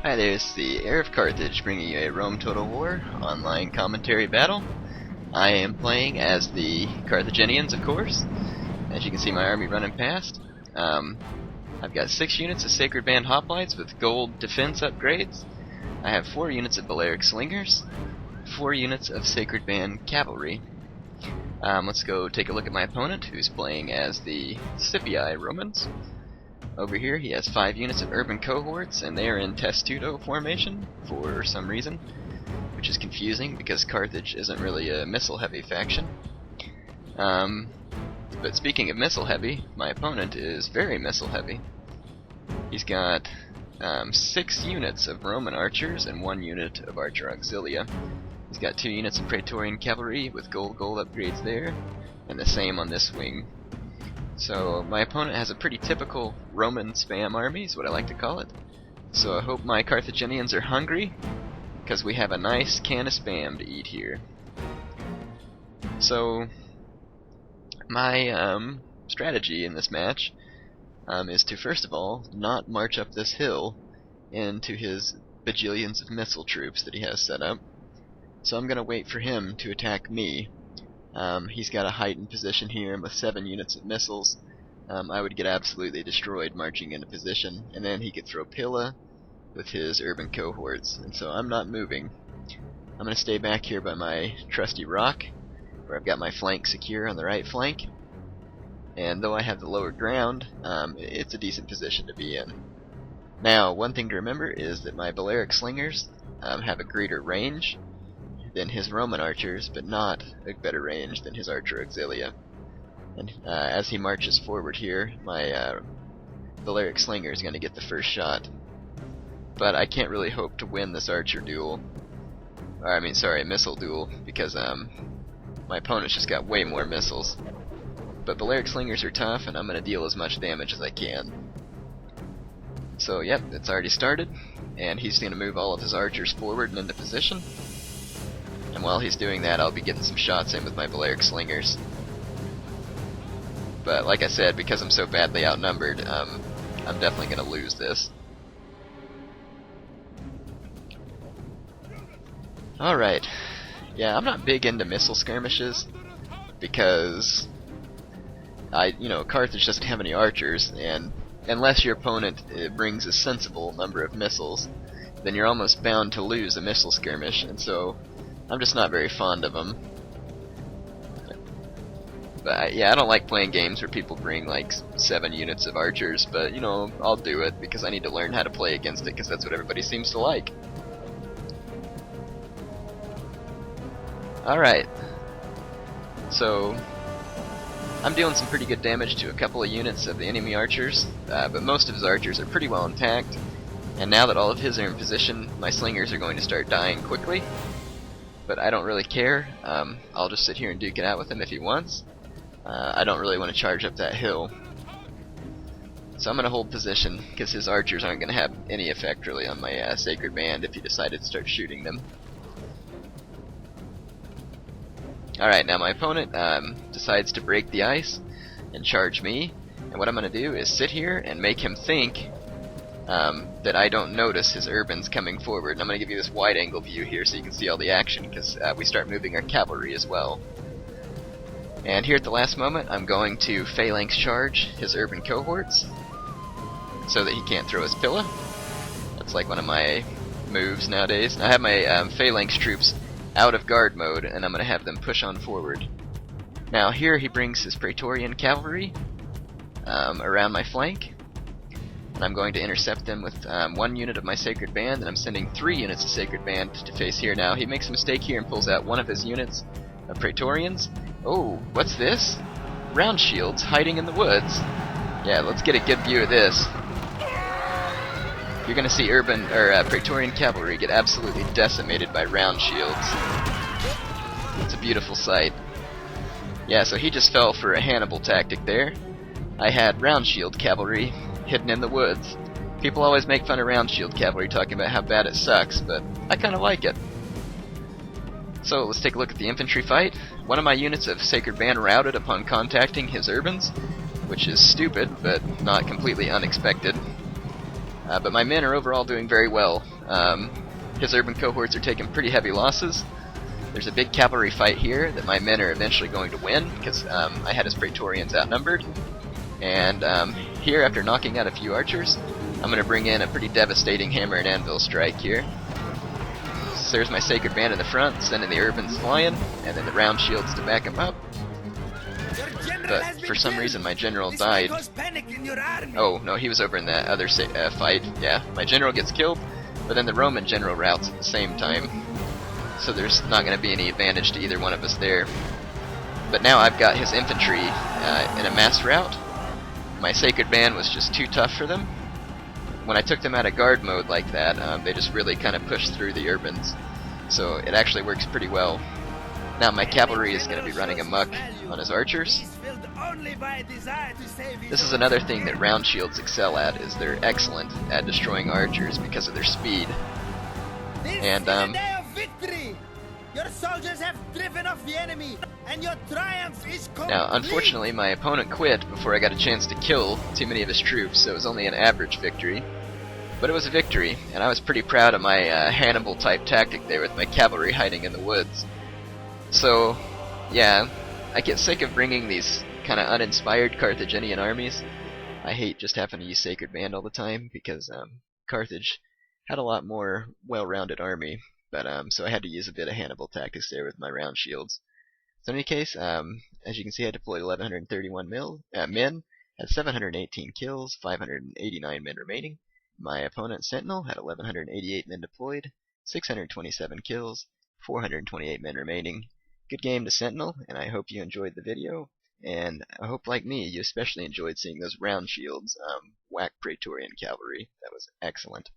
Hi there, it's the Heir of Carthage bringing you a Rome Total War online commentary battle. I am playing as the Carthaginians, of course. As you can see my army running past. I've got 6 units of Sacred Band Hoplites with gold defense upgrades. I have 4 units of Balearic Slingers, 4 units of Sacred Band Cavalry. Let's go take a look at my opponent, who's playing as the Scipii Romans. Over here he has 5 units of urban cohorts, and they are in testudo formation for some reason, which is confusing because Carthage isn't really a missile-heavy faction. But speaking of missile-heavy, my opponent is very missile-heavy. He's got 6 units of Roman archers and 1 unit of archer auxilia. He's got 2 units of Praetorian cavalry with gold upgrades there, and the same on this wing. So my opponent has a pretty typical Roman spam army, is what I like to call it. So I hope my Carthaginians are hungry, because we have a nice can of spam to eat here. So my strategy in this match is to first of all not march up this hill into his bajillions of missile troops that he has set up. So I'm going to wait for him to attack me. He's got a heightened position here with 7 units of missiles. I would get absolutely destroyed marching into position, and then he could throw Pilla with his urban cohorts, and so I'm not moving. I'm going to stay back here by my trusty rock, where I've got my flank secure on the right flank, and though I have the lower ground, it's a decent position to be in. Now, one thing to remember is that my Balearic Slingers have a greater range than his Roman archers, but not a better range than his archer auxilia. And as he marches forward here, my Balearic Slinger is going to get the first shot. But I can't really hope to win this archer duel. Missile duel, because my opponent's just got way more missiles. But Balearic Slingers are tough, and I'm going to deal as much damage as I can. So yep, it's already started, and he's going to move all of his archers forward and into position. And while he's doing that, I'll be getting some shots in with my Balearic Slingers. But like I said, because I'm so badly outnumbered, I'm definitely going to lose this. Alright. Yeah, I'm not big into missile skirmishes, because Carthage doesn't have any archers, and unless your opponent brings a sensible number of missiles, then you're almost bound to lose a missile skirmish, and so I'm just not very fond of them. But yeah, I don't like playing games where people bring like 7 units of archers, but I'll do it because I need to learn how to play against it, because that's what everybody seems to like. Alright, so I'm dealing some pretty good damage to a couple of units of the enemy archers, but most of his archers are pretty well intact, and now that all of his are in position, my slingers are going to start dying quickly. But I don't really care. I'll just sit here and duke it out with him if he wants. I don't really want to charge up that hill. So I'm going to hold position, because his archers aren't going to have any effect really on my Sacred Band if he decided to start shooting them. Alright, now my opponent decides to break the ice and charge me. And what I'm going to do is sit here and make him think that I don't notice his urbans coming forward. And I'm going to give you this wide angle view here so you can see all the action, because we start moving our cavalry as well. And here at the last moment, I'm going to phalanx charge his urban cohorts so that he can't throw his Pilla. That's like one of my moves nowadays. I have my phalanx troops out of guard mode, and I'm going to have them push on forward. Now here he brings his Praetorian cavalry around my flank, and I'm going to intercept them with 1 unit of my Sacred Band, and I'm sending 3 units of Sacred Band to face here. Now he makes a mistake here and pulls out 1 of his units of Praetorians. Oh, what's this? Round shields hiding in the woods. Yeah, let's get a good view of this. You're going to see Praetorian cavalry get absolutely decimated by round shields. It's a beautiful sight. Yeah, so he just fell for a Hannibal tactic there. I had round shield cavalry hidden in the woods. People always make fun of round shield cavalry, talking about how bad it sucks, but I kind of like it. So let's take a look at the infantry fight. One of my units of Sacred Band routed upon contacting his urbans, which is stupid, but not completely unexpected. but my men are overall doing very well. His urban cohorts are taking pretty heavy losses. There's a big cavalry fight here that my men are eventually going to win because I had his Praetorians outnumbered. And here, after knocking out a few archers, I'm going to bring in a pretty devastating hammer and anvil strike here. So there's my sacred band in the front, sending the urbans flying, and then the round shields to back him up. But for some reason my general died. Oh, no, he was over in that other fight. Yeah, my general gets killed, but then the Roman general routs at the same time. So there's not going to be any advantage to either one of us there. But now I've got his infantry in a mass rout. My sacred band was just too tough for them. When I took them out of guard mode like that, they just really kind of pushed through the urbans. So it actually works pretty well. Now my cavalry is going to be running amok on his archers. This is another thing that round shields excel at, is they're excellent at destroying archers because of their speed. And your soldiers have driven off the enemy, and your triumph is complete. Now, unfortunately, my opponent quit before I got a chance to kill too many of his troops, so it was only an average victory. But it was a victory, and I was pretty proud of my Hannibal-type tactic there with my cavalry hiding in the woods. So, yeah, I get sick of bringing these kind of uninspired Carthaginian armies. I hate just having to use Sacred Band all the time, because Carthage had a lot more well-rounded army. But so I had to use a bit of Hannibal tactics there with my round shields. So in any case, as you can see, I deployed 1,131 men, had 718 kills, 589 men remaining. My opponent Sentinel had 1,188 men deployed, 627 kills, 428 men remaining. Good game to Sentinel, and I hope you enjoyed the video. And I hope, like me, you especially enjoyed seeing those round shields whack Praetorian cavalry. That was excellent.